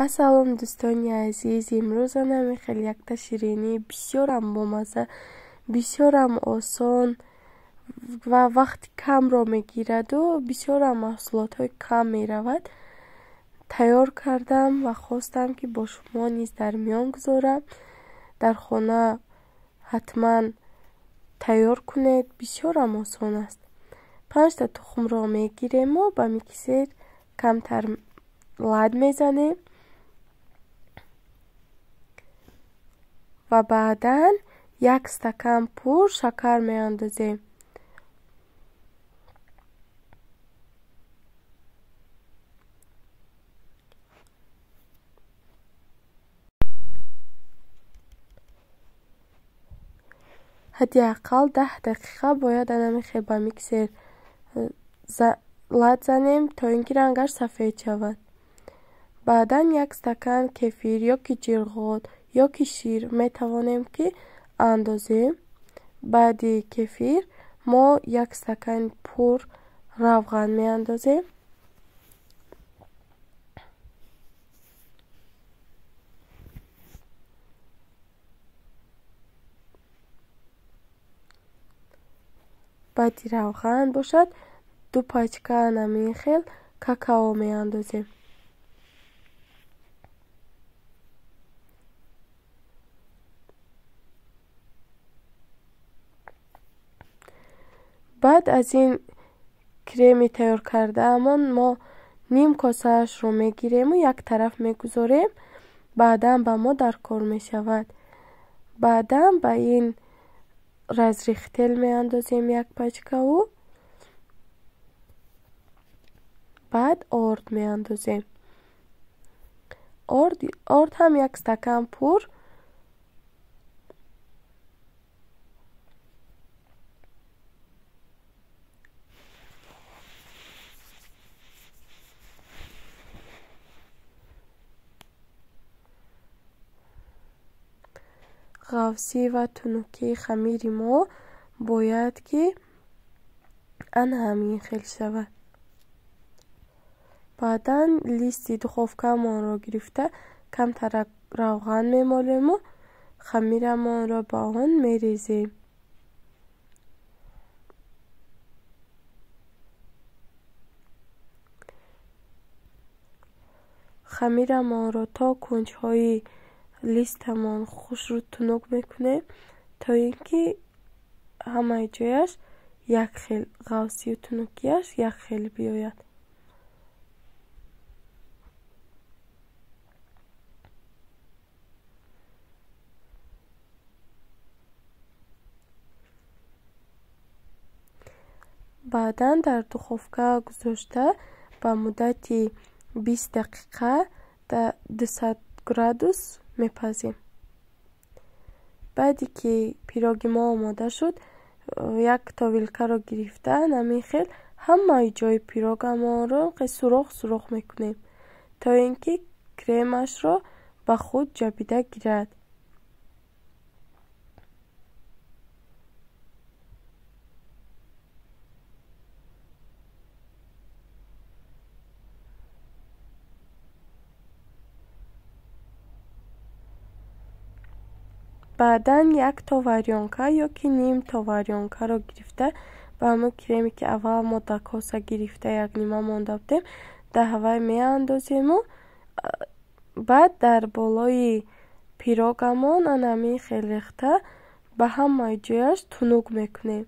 Асалом дӯстони азиз, имрӯза намехел якта ширинӣ бисёрам бомазза, бисёрам осон ва вақти камро мегираду бисёрам маҳсулотҳои кам меравад. Тайёр кардам ва хостам, ки бо шумо низ дар миён гузорам. Дар хона ҳатман тайёр кунед, бисёрам осон аст. 5 тухмро мегирему ба миксер камтар лад мезанем ва баъдан 1 стакан пур шакар меандозем. ҳадди аққал 10 дақиқа бояд анамихе ба миксер лад занем, то ин ки рангаш сафед шавад. баъдан 1 стакан кефир ё ки ҷирғот ё ки шир метавонем ки андозем. баъди кефир мо 1 стакан пур равған меандозем. баъди равған бошад 2 пачка анамин хел какао меандозем. баъд аз ин креми тайёр кардаамон мо ним косаашро мегирему, як тараф мегузорем, баъдан ба мо дар кор мешавад. баъдан ба ин разрихтел меандозем 1 пачкао. баъд орд меандозем. орд ҳам 1 стакан пур. ғафсӣ ва тунукии хамири мо бояд ки ана ҳамин хел шавад. баъдан листи духовкаамонро гирифта камтар равған мемолему хамирамонро ба он мерезем. хамирамонро то кунҷҳои листамон хушрӯ тунук мекунем, то ин ки ҳамаи ҷояш як хел, ғафсию тунукияш як хел биёяд. баъдан дар духовка гузошта ба муддати 20 дақиқа да 200 градус мепазем. баъде ки пироги мо омода шуд, як товилкаро гирифта намин хел ҳамаи ҷои пирогамонро сурух мекунем, то ин ки кремашро ба худ ҷабида гирад. баъдан 1 товарёнка ё ки ним товарёнкаро гирифта ба ҳамон креме ки аввал мо да коса гирифта як нима монда будем даҳвай меандозему. баъд дар болои пирогамон анамин хел рехта ба ҳамаи ҷояш тунук мекунем.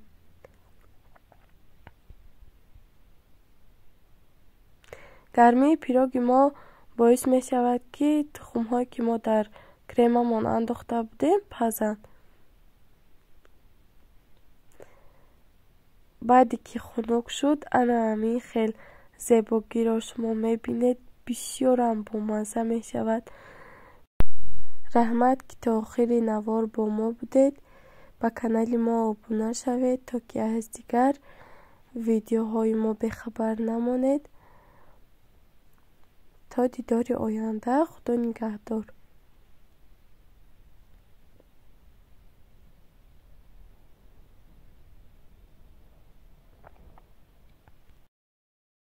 гармии пироги мо боис мешавад ки тухмҳое ки мо дар кремамон андохта будем пазанд. баъде ки хунук шуд, ана ҳамин хел зебогиро шумо мебинед, бисёрам бомазза мешавад. раҳмат ки то охири навор бо мо будед. ба канали мо обуна шавед, то ки аз дигар видеоҳои мо бехабар намонед. то дидори оянда, худо нигаҳдор.